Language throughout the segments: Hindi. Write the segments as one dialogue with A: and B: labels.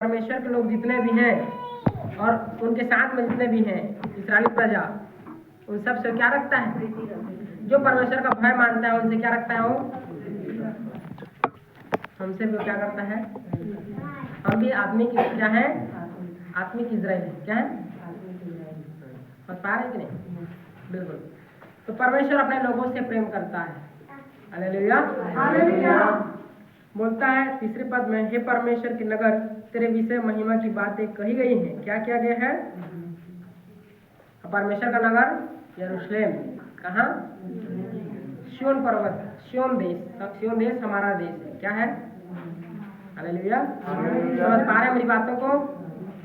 A: परमेश्वर के लोग जितने भी हैं और उनके साथ में जितने भी हैं इस्राएली प्रजा, उन सब से क्या रखता है? जो परमेश्वर का भय मानता है उनसे क्या रखता है? वो हमसे भी क्या करता है? हम भी आत्मिक क्या है? आत्मिक इजराइल है। क्या है? समझ पा रहे कि नहीं? बिल्कुल। तो परमेश्वर अपने लोगों से प्रेम करता है। Hallelujah, hallelujah. बोलता है तीसरे पद में, हे परमेश्वर के नगर, तेरे विषय महिमा की बातें कही गई हैं। क्या किया गया है? परमेश्वर का नगर यरूशलेम। कहाँ? सिय्योन पर्वत, सिय्योन देश। सिय्योन देश हमारा देश है। क्या है? हालेलुया। समझ पा रहे हैं मेरी बातों को?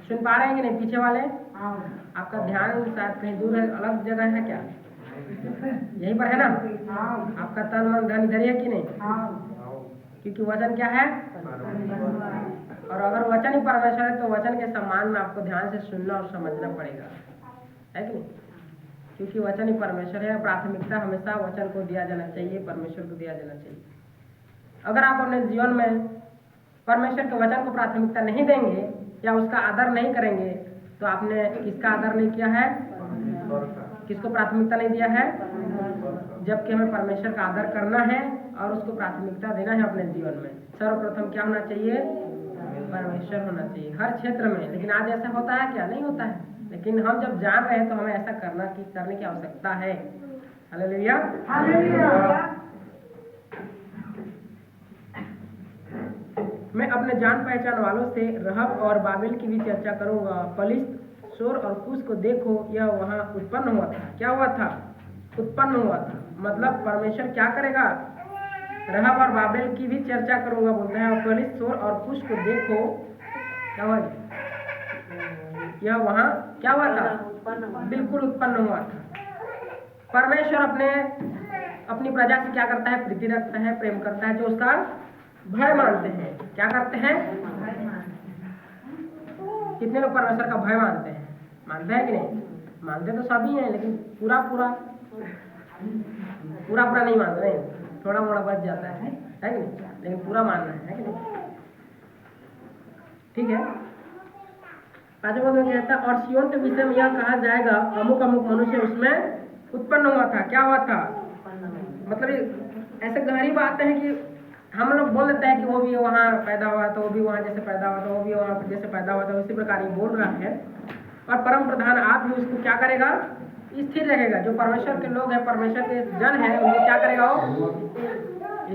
A: सुन पा रहे हैं कि नहीं? पीछे वाले आपका ध्यान शायद कहीं दूर है, अलग जगह है क्या? यहीं पर है ना? आपका तन मन धन इधर है कि नहीं? क्योंकि वचन क्या है? और अगर वचन ही परमेश्वर है तो वचन के सम्मान में आपको ध्यान से सुनना और समझना पड़ेगा, है कि नहीं? क्योंकि वचन ही परमेश्वर है। प्राथमिकता हमेशा वचन को दिया जाना चाहिए, परमेश्वर को दिया जाना चाहिए। अगर आप अपने जीवन में परमेश्वर के वचन को प्राथमिकता नहीं देंगे या उसका आदर नहीं करेंगे तो आपने किसका आदर नहीं किया है? किसको प्राथमिकता नहीं दिया है? जबकि हमें परमेश्वर का आदर करना है और उसको प्राथमिकता देना है अपने जीवन में। सर्वप्रथम क्या होना चाहिए? परमेश्वर होना चाहिए हर क्षेत्र में। लेकिन आज ऐसा होता है क्या? नहीं होता है। लेकिन हम जब जान रहे हैं तो हमें ऐसा करने की आवश्यकता है। Hallelujah, hallelujah. मैं अपने जान पहचान वालों से रहब और बाबेल की भी चर्चा करूंगा। पलिश्त, शोर और कूश को देखो, यह वहां उत्पन्न हुआ था। क्या हुआ था? उत्पन्न हुआ था। मतलब परमेश्वर क्या करेगा? रहब और बाबेल की भी चर्चा करूंगा बोलते हैं। और पलिश्त, शोर और कूश को देखो, क्या हुआ? यह वहां क्या हुआ था? बिल्कुल उत्पन्न हुआ था। परमेश्वर अपनी प्रजा से क्या करता है? प्रीति रखता है, प्रेम करता है, जो उसका भय मानते हैं। क्या करते हैं? कितने लोग परमेश्वर का भय मानते हैं? मानते हैं कि नहीं? मानते तो सभी हैं, लेकिन पूरा नहीं मानते। थोड़ा मोड़ा बच जाता है कि नहीं? लेकिन पूरा मानना है कि नहीं? ठीक है। पांचवें में कहता है, और सिय्योन के विषय में यह कहा जाएगा, अमुक अमुक मनुष्य उसमें उत्पन्न हुआ था। क्या हुआ था? मतलब ऐसे गहरी बात है कि हम लोग बोल देते हैं कि वो भी वहाँ पैदा हुआ था, वो भी वहाँ जैसे पैदा हुआ था, वो भी वहाँ जैसे पैदा हुआ था, उसी प्रकार ये बोल रहा है। और परम प्रधान आप भी उसको क्या करेगा? स्थिर रहेगा। जो परमेश्वर के लोग हैं, परमेश्वर के जन हैं, उनको क्या करेगा? वो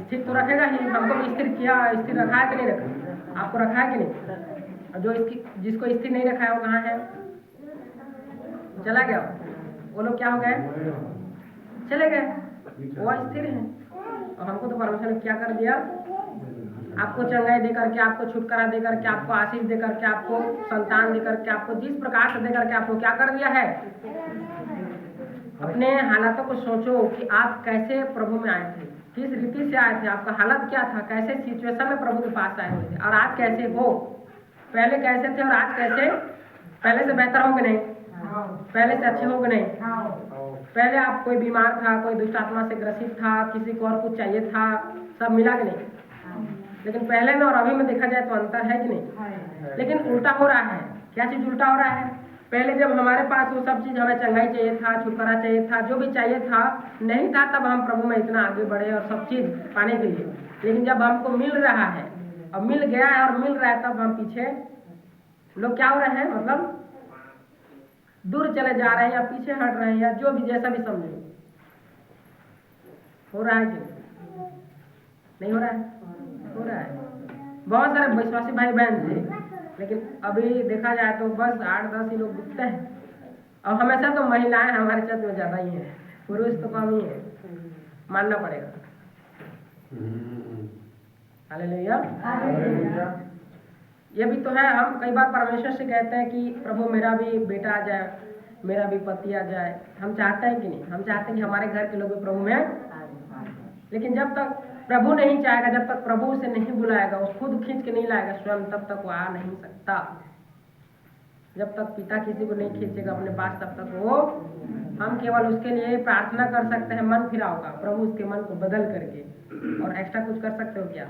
A: स्थिर तो रखेगा ही। हमको भी स्थिर किया, स्थिर रखा है कि नहीं रखा? आपको रखा है कि नहीं? और जो जिसको स्थिर नहीं रखा है वो कहाँ है? चला गया। वो लोग क्या हो गए? चले गए। वो स्थिर है। और हमको तो परमेश्वर ने क्या कर दिया? आपको चंगाई देकर के, आपको छुटकारा देकर के, आपको आशीष देकर के, आपको संतान देकर के, आपको जिस प्रकार से देकर के आपको क्या कर दिया है? अपने हालातों को सोचो कि आप कैसे प्रभु में आए थे, किस रीति से आए थे, आपका हालत क्या था, कैसे सिचुएशन में प्रभु के पास आए हुए थे, और आज कैसे हो। पहले कैसे थे और आज कैसे? पहले से बेहतर हो कि नहीं? पहले से अच्छे हो कि नहीं? पहले आप कोई बीमार था, कोई दुष्ट आत्मा से ग्रसित था, किसी को और कुछ चाहिए था, सब मिला कि नहीं? लेकिन पहले में और अभी में देखा जाए तो अंतर है कि नहीं? लेकिन उल्टा हो रहा है। क्या चीज उल्टा हो रहा है? पहले जब हमारे पास वो सब चीज, हमें चंगाई चाहिए था, छुटकारा चाहिए था, जो भी चाहिए था, नहीं था, तब हम प्रभु में इतना आगे बढ़े और सब चीज पाने के लिए। लेकिन जब हमको मिल रहा है और मिल गया है और मिल रहा है, तब हम पीछे लोग क्या हो रहे हैं? मतलब दूर चले जा रहे हैं या पीछे हट रहे हैं, या जो भी जैसा भी समझो। हो रहा है कि नहीं हो रहा है? हो रहा है। बहुत सारे विश्वासी भाई बहन थे, लेकिन अभी देखा जाए तो बस 8-10 ही लोग दिखते हैं। और हमेशा तो महिलाएं हमारे चर्च में ज्यादा ही हैं, पुरुष तो कम ही है, मानना पड़ेगा। हालेलुया। ये भी तो है। हम कई बार परमेश्वर से कहते हैं कि प्रभु मेरा भी बेटा आ जाए, मेरा भी पति आ जाए। हम चाहते हैं कि नहीं? हम चाहते हैं कि हमारे घर के लोग भी प्रभु में। लेकिन जब तक प्रभु नहीं चाहेगा, जब तक प्रभु उसे नहीं बुलाएगा, वो खुद खींच के नहीं लाएगा स्वयं, तब तक वो आ नहीं सकता। जब तक पिता किसी को नहीं खींचेगा अपने पास, तब तक वो, हम केवल उसके लिए प्रार्थना कर सकते हैं मन फिराव का, प्रभु उसके मन को बदल करके। और एक्स्ट्रा कुछ कर सकते हो क्या?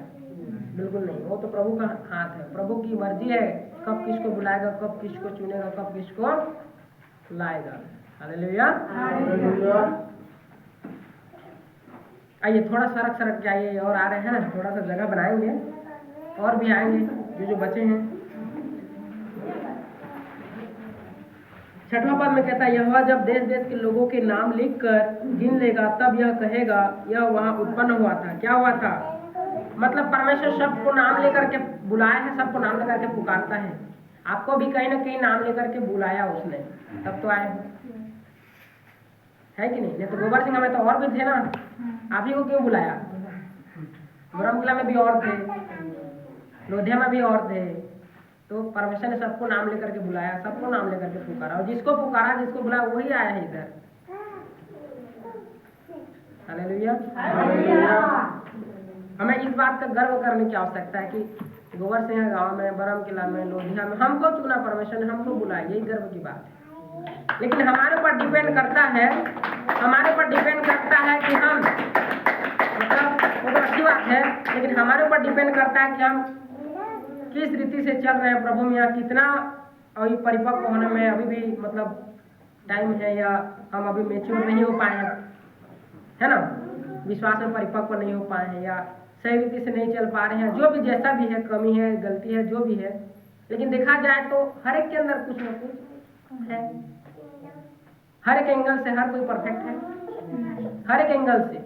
A: बिल्कुल नहीं, वो तो प्रभु का हाथ है। प्रभु की मर्जी है कब किसको बुलाएगा, कब किसको चुनेगा, कब किसको लाएगा। हालेलुया। आइए थोड़ा सरक के आइए, और आ रहे हैं ना, थोड़ा सा जगह बनाएंगे, और भी आएंगे जो बचे हैं। 6वां पद में कहता है, यहोवा जब देश देश के लोगों के नाम लिखकर गिन लेगा तब यह कहेगा यह वहां उत्पन्न हुआ था। क्या हुआ था? मतलब परमेश्वर सबको नाम लेकर के बुलाया है, सबको नाम लेकर के पुकारता है। आपको भी कहीं ना कहीं नाम लेकर के बुलाया उसने, तब तो आए हो, है कि नहीं? तो गोबर सिंह में तो और भी थे ना, आप ही को क्यों बुलाया? ब्रह्मकिला में भी और थे, लोधिया में भी और थे। तो परमेश्वर ने सबको नाम लेकर के बुलाया, सबको नाम लेकर के पुकारा, और जिसको पुकारा, जिसको बुलाया, वही आया है इधर। हालेलुया। हमें इस बात का गर्व करने की आवश्यकता है कि गोबर सिंह गांव में, ब्रह्मकिला में, लोधिया में हमको चुना परमेश्वर ने, हमको बुलाया, यही गर्व की बात है। लेकिन हमारे ऊपर डिपेंड करता है, हमारे ऊपर डिपेंड करता है कि हम, मतलब वो तो अच्छी बात है, लेकिन हमारे ऊपर डिपेंड करता है कि हम किस रीति से चल रहे हैं प्रभु में, या कितना अभी परिपक्व होने में अभी भी मतलब टाइम है, या हम अभी मैच्योर नहीं हो पाए हैं, है ना, विश्वास में परिपक्व नहीं हो पाए हैं, या सही रीति से नहीं चल पा रहे हैं। जो भी जैसा भी है, कमी है, गलती है, जो भी है, लेकिन देखा जाए तो हर एक के अंदर कुछ ना कुछ है। हर एक एंगल से हर कोई परफेक्ट है, हर एक एंगल से।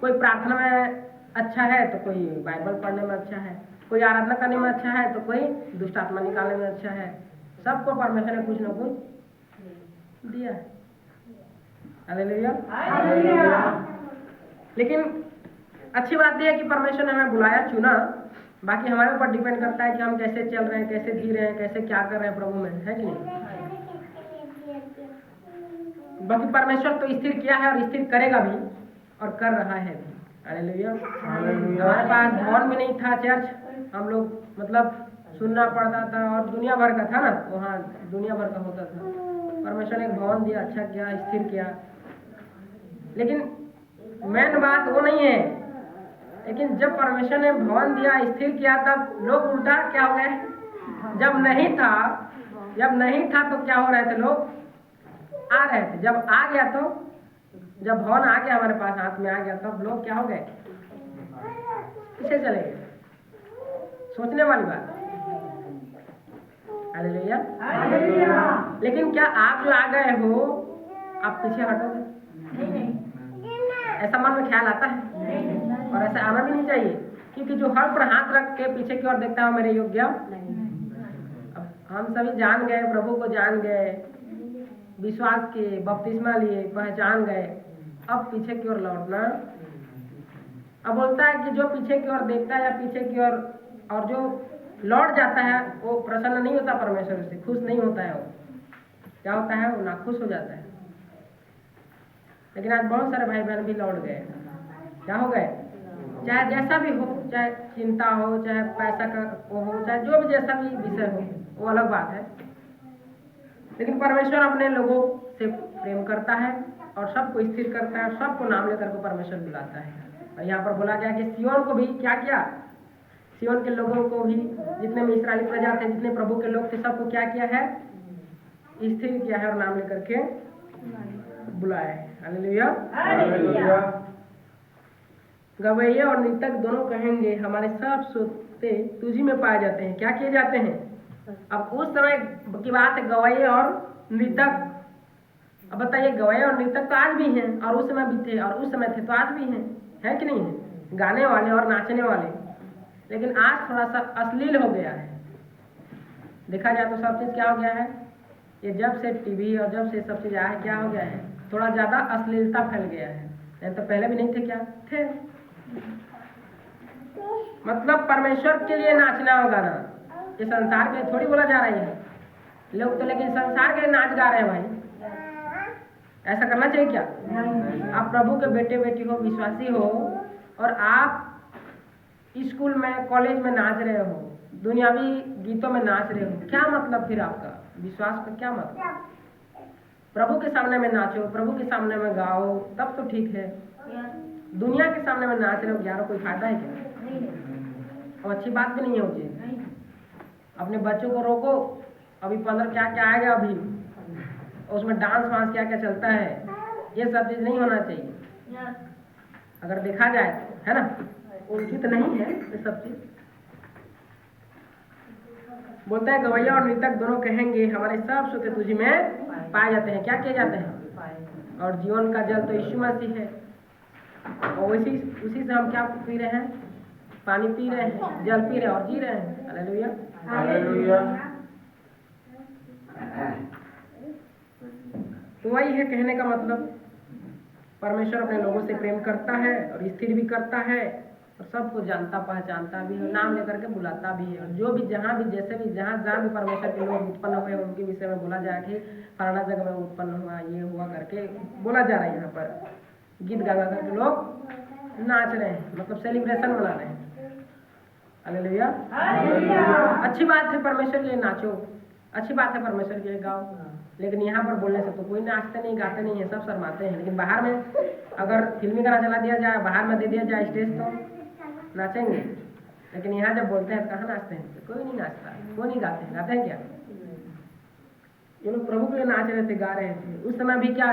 A: कोई प्रार्थना में अच्छा है तो कोई बाइबल पढ़ने में अच्छा है, कोई आराधना करने में अच्छा है तो कोई दुष्ट आत्मा निकालने में अच्छा है। सबको परमेश्वर ने कुछ ना कुछ दिया है। हालेलुया। लेकिन अच्छी बात यह है कि परमेश्वर ने हमें बुलाया, चुना। बाकी हमारे ऊपर डिपेंड करता है कि हम कैसे चल रहे हैं, कैसे जी रहे हैं, कैसे क्या कर रहे हैं प्रभु में, है कि नहीं? बाकी परमेश्वर तो स्थिर किया है और स्थिर करेगा भी, और कर रहा है भी। हालेलुया। हमारे पास भवन भी नहीं था चर्च, हम लोग मतलब सुनना पड़ता था, और दुनिया भर का था ना, वहाँ दुनिया भर का होता था। परमेश्वर ने एक भवन दिया, अच्छा किया, स्थिर किया। लेकिन मेन बात वो नहीं है। लेकिन जब परमेश्वर ने भवन दिया, स्थिर किया, तब लोग उल्टा क्या हो गए? जब नहीं था तो क्या हो रहे थे? लोग आ रहे थे। जब आ गया तो, जब भवन आ गया हमारे पास, हाथ में आ गया, तब लोग क्या हो गए? पीछे चले गए। सोचने वाली बात। हालेलुया। लेकिन क्या आप जो आ गए हो, आप पीछे हटोगे? ऐसा मन में ख्याल आता है, और ऐसा आना भी नहीं चाहिए, क्योंकि जो हर पर हाथ रख के पीछे की ओर देखता है मेरे योग्य। अब हम सभी जान गए, प्रभु को जान गए, विश्वास किए, बपतिस्मा लिए, पहचान गए, अब पीछे की ओर लौटना। अब बोलता है कि जो पीछे की ओर देखता है, या पीछे की ओर, और जो लौट जाता है, वो प्रसन्न नहीं होता परमेश्वर से, खुश नहीं होता है। वो क्या होता है? वो नाखुश हो जाता है। लेकिन आज बहुत सारे भाई बहन भी लौट गए। क्या हो गए? चाहे जैसा भी हो, चाहे चिंता हो, चाहे पैसा का हो, चाहे जो भी जैसा भी विषय हो, वो अलग बात है। लेकिन परमेश्वर अपने लोगों से प्रेम करता है, और सबको स्थिर करता है, और सबको नाम लेकर के परमेश्वर बुलाता है। और यहाँ पर बोला गया कि सिय्योन को भी क्या किया? सिय्योन के लोगों को भी, जितने भी इस्राएली प्रजा थे, जितने प्रभु के लोग थे, सबको क्या किया है? स्थिर किया है, और नाम लेकर के बुलाया है। हालेलुया। गवैये और नृतक दोनों कहेंगे हमारे सब सोते तुझी में पाए जाते हैं। क्या किए जाते हैं? अब उस समय की बात है, गवैये और नृतक। अब बताइए, गवैये और नृतक तो आज भी हैं, और उस समय भी थे, और उस समय थे तो आज भी हैं, है कि नहीं है? गाने वाले और नाचने वाले। लेकिन आज थोड़ा सा अश्लील हो गया है। देखा जाए तो सब चीज़ क्या हो गया है? ये जब से टीवी और जब से सब चीज़ आया है, क्या हो गया है? थोड़ा ज़्यादा अश्लीलता फैल गया है। नहीं तो पहले भी नहीं थे, क्या थे? मतलब परमेश्वर के लिए नाचना और गाना, ये संसार के लिए थोड़ी बोला जा रही है लोग तो, लेकिन संसार के लिए नाच गा रहे हैं भाई। ऐसा करना चाहिए क्या? आप प्रभु के बेटे बेटी हो, विश्वासी हो, और आप स्कूल में, कॉलेज में नाच रहे हो, दुनियावी गीतों में नाच रहे हो, क्या मतलब फिर आपका विश्वास का क्या मतलब? प्रभु के सामने में नाचो, प्रभु के सामने में गाओ, तब तो ठीक है। दुनिया के सामने में नाच रहे हो, यारो कोई फायदा है क्या? और अच्छी बात भी नहीं है वो चीज़। अपने बच्चों को रोको, अभी 15 क्या क्या आएगा अभी, और उसमें डांस वांस क्या क्या चलता है, ये सब चीज़ नहीं होना चाहिए। अगर देखा जाए तो, है ना, उचित नहीं है ये सब चीज़। बोलता है गवैया और नृतक दोनों कहेंगे हमारे सब सुख तुझी में पाए जाते हैं। क्या किए जाते हैं? और जीवन का जल तो यीशु मसीह है, और उसी से हम क्या पी रहे हैं? पानी पी रहे हैं, जल पी रहे हैं और जी रहे हैं। Hallelujah,
B: hallelujah.
A: तो वही है कहने का मतलब, परमेश्वर अपने लोगों से प्रेम करता है और स्थिर भी करता है, और सबको जानता पहचानता भी है, नाम लेकर के बुलाता भी है। और जो भी जहाँ भी जैसे भी जहाँ भी परमेश्वर के लोग उत्पन्न हुए उनके विषय में बोला जाए कि फलाना जगह में उत्पन्न हुआ, ये हुआ करके बोला जा रहा है। यहाँ पर गीत गा गा करके लोग नाच रहे हैं, मतलब सेलिब्रेशन मना रहे हैं। हालेलुया, अच्छी बात है, परमेश्वर के लिए नाचो, अच्छी बात है, परमेश्वर के लिए गाओ। लेकिन यहाँ पर बोलने से तो कोई नाचते नहीं, गाते नहीं है, सब शर्माते हैं। लेकिन बाहर में अगर फिल्मी गाना चला दिया जाए, बाहर में दे दिया जाए स्टेज, तो नाचेंगे। लेकिन यहाँ जब बोलते हैं कहाँ नाचते हैं? तो कोई नहीं नाचता, कोई नहीं गाते हैं। गाते हैं क्या? ये लोग प्रभु के लिए नाच रहे थे, गा रहे थे। उस समय भी क्या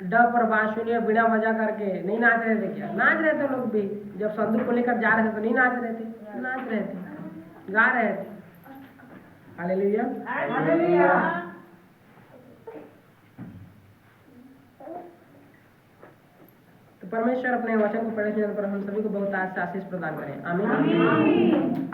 A: डब और बांसुरी और बीड़ा बजा करके नहीं नाच रहे थे? क्या नाच रहे थे लोग भी। जब संदूक को लेकर जा रहे थे तो नहीं नाच रहे थे? नाच रहे थे, गा रहे थे। Hallelujah,
B: hallelujah.
A: तो परमेश्वर अपने वचन को पढ़ने पर हम सभी को बहुत आशीष प्रदान करें। आमीन।